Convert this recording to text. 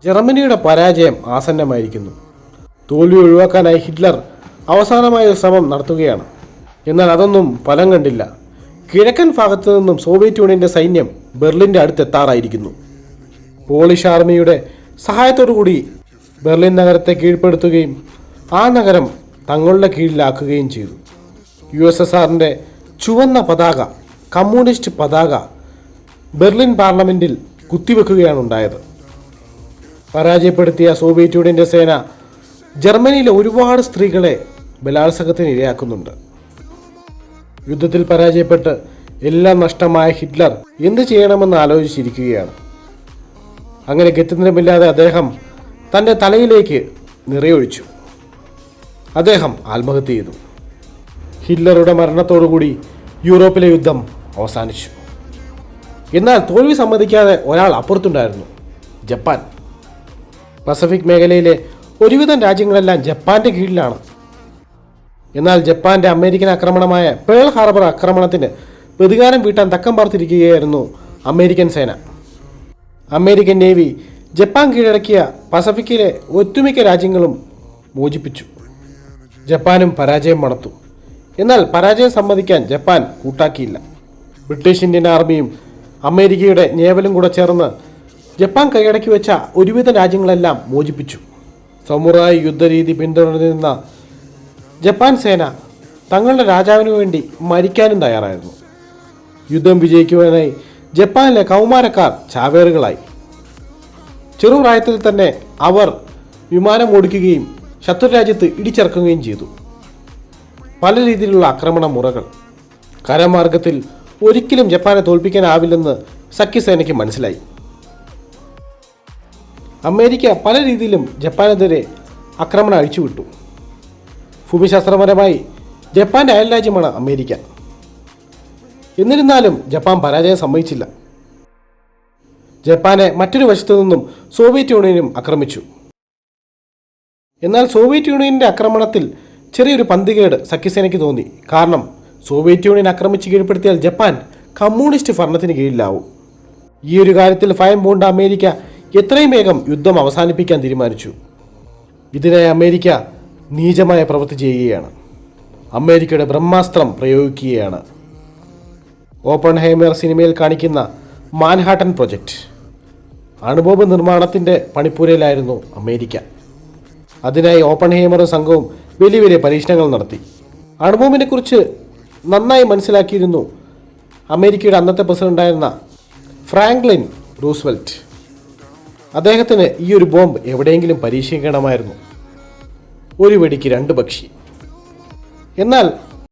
ജർമ്മനിയുടെ പരാജയം ആസന്നമായിരിക്കുന്നു. തോൽവി ഒഴിവാക്കാനായി ഹിറ്റ്ലർ അവസാനമായ ശ്രമം നടത്തുകയാണ്. എന്നാൽ അതൊന്നും ഫലം കണ്ടില്ല. കിഴക്കൻ ഭാഗത്തു നിന്നും സോവിയറ്റ് യൂണിയന്റെ സൈന്യം ബെർലിൻ്റെ അടുത്തെത്താറായിരിക്കുന്നു. പോളിഷ് ആർമിയുടെ സഹായത്തോടുകൂടി ബെർലിൻ നഗരത്തെ കീഴ്പ്പെടുത്തുകയും ആ നഗരം തങ്ങളുടെ കീഴിലാക്കുകയും ചെയ്തു. USSRന്റെ ചുവന്ന പതാക, കമ്മ്യൂണിസ്റ്റ് പതാക ബെർലിൻ പാർലമെൻറ്റിൽ കുത്തിവെക്കുകയാണ് ഉണ്ടായത്. പരാജയപ്പെടുത്തിയ സോവിയറ്റ് യൂണിയന്റെ സേന ജർമ്മനിയിലെ ഒരുപാട് സ്ത്രീകളെ ബലാത്സംഗത്തിന് ഇരയാക്കുന്നുണ്ട്. യുദ്ധത്തിൽ പരാജയപ്പെട്ട് എല്ലാം നഷ്ടമായ ഹിറ്റ്ലർ എന്ത് ചെയ്യണമെന്ന് ആലോചിച്ചിരിക്കുകയാണ്. അങ്ങനെ ഗത്യന്തരമില്ലാതെ അദ്ദേഹം തൻ്റെ തലയിലേക്ക് നിറയൊഴിച്ചു. അദ്ദേഹം ആത്മഹത്യ ചെയ്തു. ഹിറ്റ്ലറുടെ മരണത്തോടുകൂടി യൂറോപ്പിലെ യുദ്ധം അവസാനിച്ചു. എന്നാൽ തോൽവി സമ്മതിക്കാതെ ഒരാൾ അപ്പുറത്തുണ്ടായിരുന്നു, ജപ്പാൻ. പസഫിക് മേഖലയിലെ ഒരുവിധം രാജ്യങ്ങളെല്ലാം ജപ്പാന്റെ കീഴിലാണ്. എന്നാൽ ജപ്പാന്റെ അമേരിക്കൻ ആക്രമണമായ പേൾ ഹാർബർ ആക്രമണത്തിന് പ്രതികാരം വീട്ടാൻ തക്കം പാർത്തിരിക്കുകയായിരുന്നു അമേരിക്കൻ സേന. അമേരിക്കൻ നേവി ജപ്പാൻ കീഴടക്കിയ പസഫിക്കിലെ ഒട്ടുമിക്ക രാജ്യങ്ങളും മോചിപ്പിച്ചു. ജപ്പാനും പരാജയം മണത്തു. എന്നാൽ പരാജയം സമ്മതിക്കാൻ ജപ്പാൻ കൂട്ടാക്കിയില്ല. ബ്രിട്ടീഷ് ഇന്ത്യൻ ആർമിയും അമേരിക്കയുടെ നേവലും കൂടെ ചേർന്ന് ജപ്പാൻ കൈയടക്കി വെച്ച ഒരുവിധ രാജ്യങ്ങളെല്ലാം മോചിപ്പിച്ചു. സമുറായി യുദ്ധരീതി പിന്തുടർന്നിരുന്ന ജപ്പാൻ സേന തങ്ങളുടെ രാജാവിനു വേണ്ടി മരിക്കാനും തയ്യാറായിരുന്നു. യുദ്ധം വിജയിക്കുവാനായി ജപ്പാനിലെ കൗമാരക്കാർ ചാവേറുകളായി. ചെറുപ്രായത്തിൽ തന്നെ അവർ വിമാനം ഓടിക്കുകയും ശത്രുരാജ്യത്ത് ഇടിച്ചിറക്കുകയും ചെയ്തു. പല രീതിയിലുള്ള ആക്രമണ മുറകൾ. കരമാർഗത്തിൽ ഒരിക്കലും ജപ്പാനെ തോൽപ്പിക്കാനാവില്ലെന്ന് സഖ്യസേനയ്ക്ക് മനസ്സിലായി. അമേരിക്ക പല രീതിയിലും ജപ്പാനെതിരെ ആക്രമണം അഴിച്ചുവിട്ടു. ഭൂമിശാസ്ത്രപരമായി ജപ്പാന്റെ അയൽരാജ്യമാണ് അമേരിക്ക. എന്നിരുന്നാലും ജപ്പാൻ പരാജയം സമ്മതിച്ചില്ല. ജപ്പാനെ മറ്റൊരു വശത്തു നിന്നും സോവിയറ്റ് യൂണിയനും ആക്രമിച്ചു. എന്നാൽ സോവിയറ്റ് യൂണിയന്റെ ആക്രമണത്തിൽ ചെറിയൊരു പന്തികേട് സഖ്യസേനയ്ക്ക് തോന്നി. കാരണം സോവിയറ്റ് യൂണിയൻ ആക്രമിച്ച് കീഴ്പ്പെടുത്തിയാൽ ജപ്പാൻ കമ്മ്യൂണിസ്റ്റ് ഭരണത്തിന് കീഴിലാവും. ഈ ഒരു കാര്യത്തിൽ ഭയം പൂണ്ട അമേരിക്ക എത്രയും വേഗം യുദ്ധം അവസാനിപ്പിക്കാൻ തീരുമാനിച്ചു. ഇതിനായി അമേരിക്ക നീചമായ പ്രവൃത്തി ചെയ്യുകയാണ്. അമേരിക്കയുടെ ബ്രഹ്മാസ്ത്രം പ്രയോഗിക്കുകയാണ്. ഓപ്പൺഹൈമർ സിനിമയിൽ കാണിക്കുന്ന മാൻഹാട്ടൻ പ്രൊജക്റ്റ്. അണുബോംബ് നിർമ്മാണത്തിൻ്റെ പണിപ്പുരയിലായിരുന്നു അമേരിക്ക. അതിനായി ഓപ്പൺഹൈമറും സംഘവും വലിയ വലിയ പരീക്ഷണങ്ങൾ നടത്തി. അണുബോംബിനെ കുറിച്ച് നന്നായി മനസ്സിലാക്കിയിരുന്നു അമേരിക്കയുടെ അന്നത്തെ പ്രസിഡന്റായിരുന്ന ഫ്രാങ്ക്ലിൻ റൂസ്വെൽറ്റ്. അദ്ദേഹത്തിന് ഈ ഒരു ബോംബ് എവിടെയെങ്കിലും പരീക്ഷിക്കണമായിരുന്നു. ഒരു വെടിക്ക് രണ്ട് പക്ഷി. എന്നാൽ